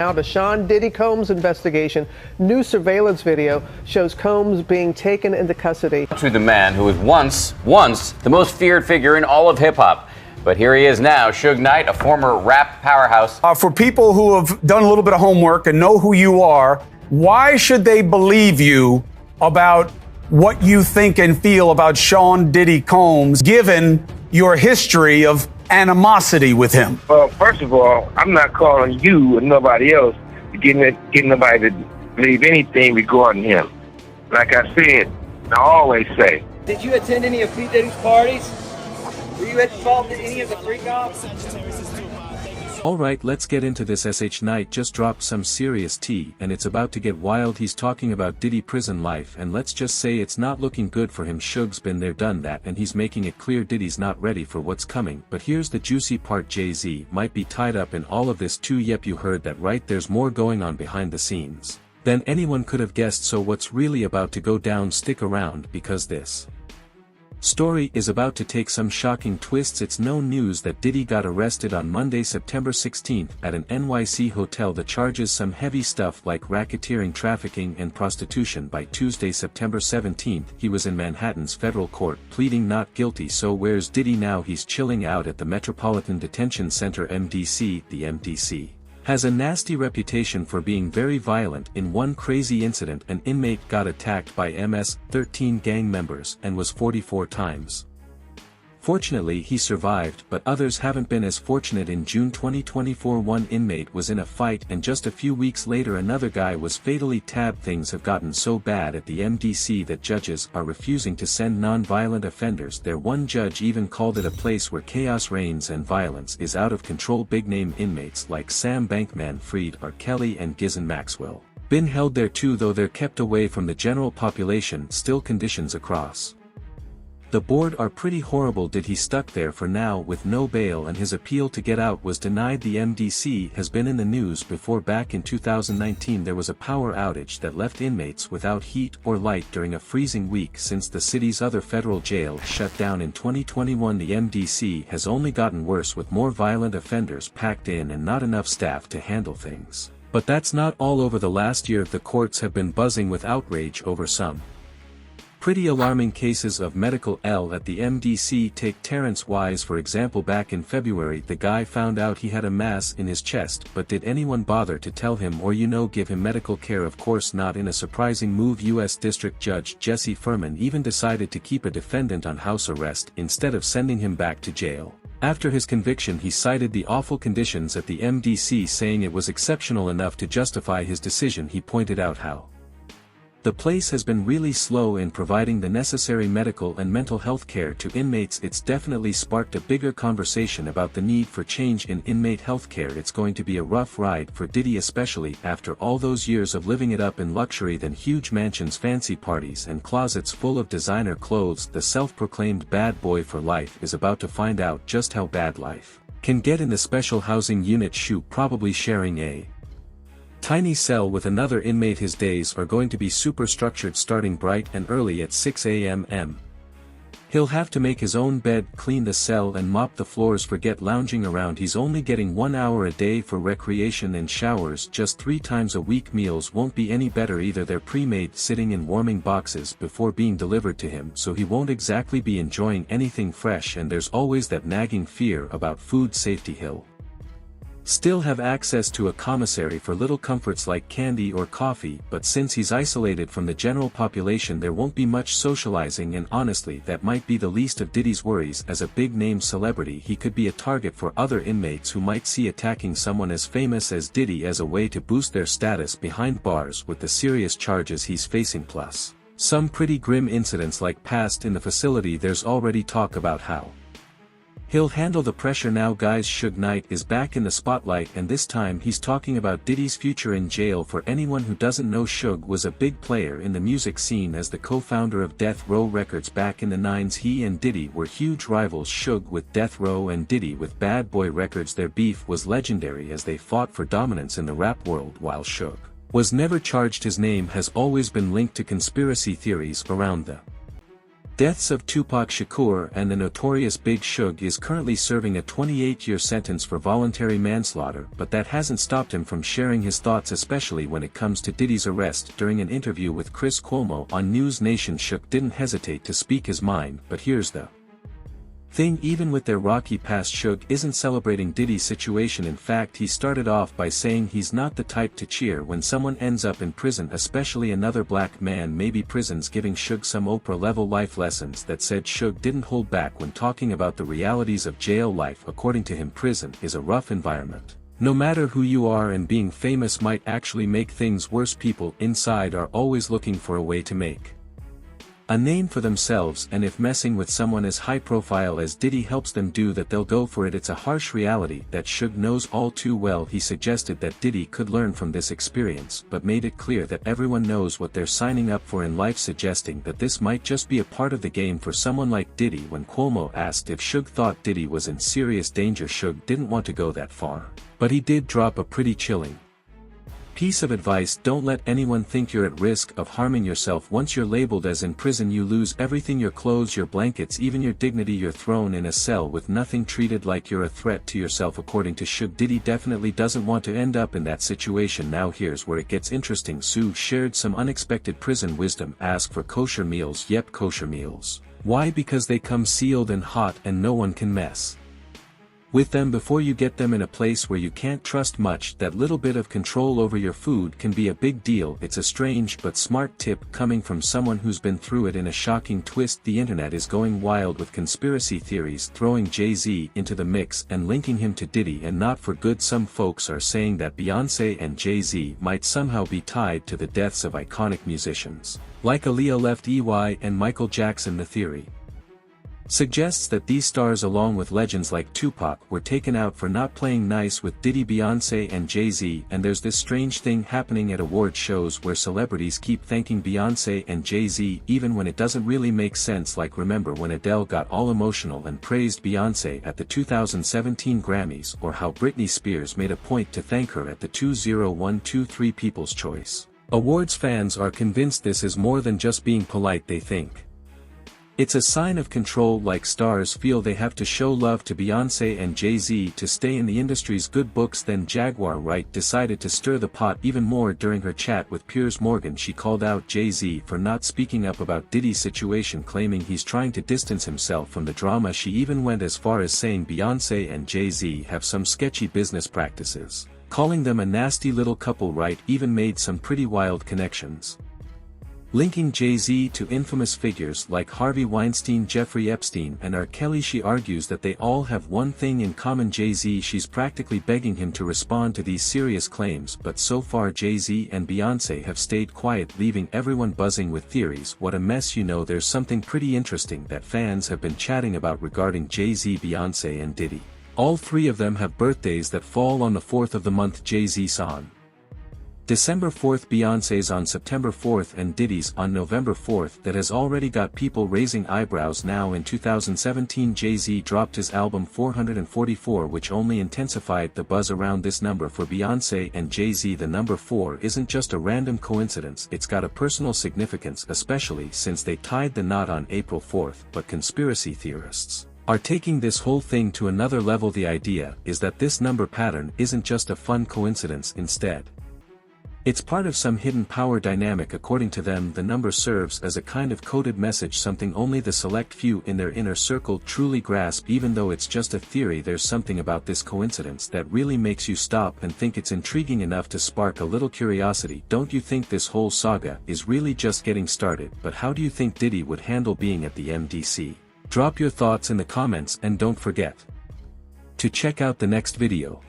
Now to Sean Diddy Combs' investigation. New surveillance video shows Combs being taken into custody. To the man who was once the most feared figure in all of hip-hop. But here he is now, Suge Knight, a former rap powerhouse. For people who have done a little bit of homework and know who you are, why should they believe you about what you think and feel about Sean Diddy Combs, given your history of animosity with him? Well, first of all, I'm not calling you or nobody else to get nobody to believe anything regarding him. Like I said, I always say. Did you attend any of P. Diddy's parties? Were you involved in any of the freak-offs? Alright, let's get into this. SH Knight just dropped some serious tea, and it's about to get wild. He's talking about Diddy prison life, and let's just say it's not looking good for him. Suge's been there, done that, and he's making it clear Diddy's not ready for what's coming. But here's the juicy part: Jay-Z might be tied up in all of this too. Yep, you heard that right, there's more going on behind the scenes than anyone could have guessed. So what's really about to go down? Stick around, because this story is about to take some shocking twists. It's no news that Diddy got arrested on Monday, September 16th at an NYC hotel. The charges some heavy stuff like racketeering, trafficking and prostitution. By Tuesday, September 17th, he was in Manhattan's federal court pleading not guilty. So where's Diddy now? He's chilling out at the Metropolitan Detention Center, MDC. The MDC has a nasty reputation for being very violent. In one crazy incident, an inmate got attacked by MS-13 gang members and was 44 times. Fortunately, he survived, but others haven't been as fortunate. In June 2024, one inmate was in a fight, and just a few weeks later another guy was fatally tabbed. Things have gotten so bad at the MDC that judges are refusing to send non-violent offenders there. One judge even called it a place where chaos reigns and violence is out of control. Big-name inmates like Sam Bankman-Fried, R. Kelly and Ghislaine Maxwell been held there too, though they're kept away from the general population. Still, conditions across the board are pretty horrible. Diddy stuck there for now with no bail, and his appeal to get out was denied. The MDC has been in the news before. Back in 2019 there was a power outage that left inmates without heat or light during a freezing week. Since the city's other federal jail shut down in 2021, the MDC has only gotten worse, with more violent offenders packed in and not enough staff to handle things. But that's not all. Over the last year the courts have been buzzing with outrage over some pretty alarming cases of medical ill at the MDC. Take Terrence Wise for example. Back in February the guy found out he had a mass in his chest, but did anyone bother to tell him or give him medical care? Of course not. In a surprising move, U.S. District Judge Jesse Furman even decided to keep a defendant on house arrest instead of sending him back to jail. After his conviction, he cited the awful conditions at the MDC, saying it was exceptional enough to justify his decision. He pointed out how the place has been really slow in providing the necessary medical and mental health care to inmates. It's definitely sparked a bigger conversation about the need for change in inmate health care. It's going to be a rough ride for Diddy, especially after all those years of living it up in luxury, then huge mansions, fancy parties and closets full of designer clothes. The self-proclaimed bad boy for life is about to find out just how bad life can get in the special housing unit. Shoot, probably sharing a tiny cell with another inmate. His days are going to be super structured, starting bright and early at 6 a.m. He'll have to make his own bed, clean the cell and mop the floors. Forget lounging around. He's only getting 1 hour a day for recreation and showers just 3 times a week. Meals won't be any better either. They're pre-made, sitting in warming boxes before being delivered to him, so he won't exactly be enjoying anything fresh. And there's always that nagging fear about food safety. He'll still have access to a commissary for little comforts like candy or coffee, but since he's isolated from the general population there won't be much socializing, and honestly that might be the least of Diddy's worries. As a big-name celebrity, he could be a target for other inmates who might see attacking someone as famous as Diddy as a way to boost their status behind bars with the serious charges he's facing, plus some pretty grim incidents like past in the facility. There's already talk about how he'll handle the pressure now. Guys, Suge Knight is back in the spotlight, and this time he's talking about Diddy's future in jail. For anyone who doesn't know, Suge was a big player in the music scene as the co-founder of Death Row Records back in the 90s. He and Diddy were huge rivals, Suge with Death Row and Diddy with Bad Boy Records. Their beef was legendary as they fought for dominance in the rap world. While Suge was never charged, his name has always been linked to conspiracy theories around the Deaths of Tupac Shakur and the notorious Big Suge is currently serving a 28-year sentence for voluntary manslaughter, but that hasn't stopped him from sharing his thoughts, especially when it comes to Diddy's arrest. During an interview with Chris Cuomo on News Nation, Suge didn't hesitate to speak his mind, but here's the thing: even with their rocky past, Suge isn't celebrating Diddy's situation. In fact, he started off by saying he's not the type to cheer when someone ends up in prison, especially another black man. Maybe prison's giving Suge some Oprah-level life lessons. That said, Suge didn't hold back when talking about the realities of jail life. According to him, prison is a rough environment. No matter who you are, and being famous might actually make things worse. People inside are always looking for a way to make a name for themselves, and if messing with someone as high profile as Diddy helps them do that, they'll go for it. It's a harsh reality that Suge knows all too well. He suggested that Diddy could learn from this experience, but made it clear that everyone knows what they're signing up for in life, suggesting that this might just be a part of the game for someone like Diddy. When Cuomo asked if Suge thought Diddy was in serious danger, Suge didn't want to go that far, but he did drop a pretty chilling piece of advice: don't let anyone think you're at risk of harming yourself. Once you're labeled as in prison, you lose everything: your clothes, your blankets, even your dignity. You're thrown in a cell with nothing, treated like you're a threat to yourself. According to Suge, Diddy definitely doesn't want to end up in that situation. Now here's where it gets interesting. Suge shared some unexpected prison wisdom. Ask for kosher meals. Yep, kosher meals. Why? Because they come sealed and hot, and no one can mess with them before you get them. In a place where you can't trust much, that little bit of control over your food can be a big deal. It's a strange but smart tip coming from someone who's been through it. In a shocking twist, the internet is going wild with conspiracy theories, throwing Jay-Z into the mix and linking him to Diddy, and not for good. Some folks are saying that Beyoncé and Jay-Z might somehow be tied to the deaths of iconic musicians like Aaliyah, Left EY, and Michael Jackson. The theory suggests that these stars, along with legends like Tupac, were taken out for not playing nice with Diddy, Beyoncé, and Jay-Z. And there's this strange thing happening at award shows where celebrities keep thanking Beyoncé and Jay-Z even when it doesn't really make sense. Like, remember when Adele got all emotional and praised Beyoncé at the 2017 Grammys, or how Britney Spears made a point to thank her at the 2023 People's Choice Awards. Fans are convinced this is more than just being polite. They think it's a sign of control, like stars feel they have to show love to Beyoncé and Jay-Z to stay in the industry's good books. Then Jaguar Wright decided to stir the pot even more. During her chat with Piers Morgan, she called out Jay-Z for not speaking up about Diddy's situation, claiming he's trying to distance himself from the drama. She even went as far as saying Beyoncé and Jay-Z have some sketchy business practices, calling them a nasty little couple. Wright even made some pretty wild connections, linking Jay-Z to infamous figures like Harvey Weinstein, Jeffrey Epstein, and R. Kelly. She argues that they all have one thing in common: Jay-Z. She's practically begging him to respond to these serious claims, but so far Jay-Z and Beyoncé have stayed quiet, leaving everyone buzzing with theories. What a mess. You know, there's something pretty interesting that fans have been chatting about regarding Jay-Z, Beyoncé, and Diddy. All three of them have birthdays that fall on the 4th of the month. Jay-Z's on December 4th, Beyoncé's on September 4th, and Diddy's on November 4th. That has already got people raising eyebrows. Now in 2017, Jay-Z dropped his album 444, which only intensified the buzz around this number. For Beyoncé and Jay-Z, the number 4 isn't just a random coincidence, it's got a personal significance, especially since they tied the knot on April 4th. But conspiracy theorists are taking this whole thing to another level. The idea is that this number pattern isn't just a fun coincidence. Instead, it's part of some hidden power dynamic. According to them, the number serves as a kind of coded message, something only the select few in their inner circle truly grasp. Even though it's just a theory, there's something about this coincidence that really makes you stop and think. It's intriguing enough to spark a little curiosity. Don't you think this whole saga is really just getting started? But how do you think Diddy would handle being at the MDC? Drop your thoughts in the comments, and don't forget to check out the next video.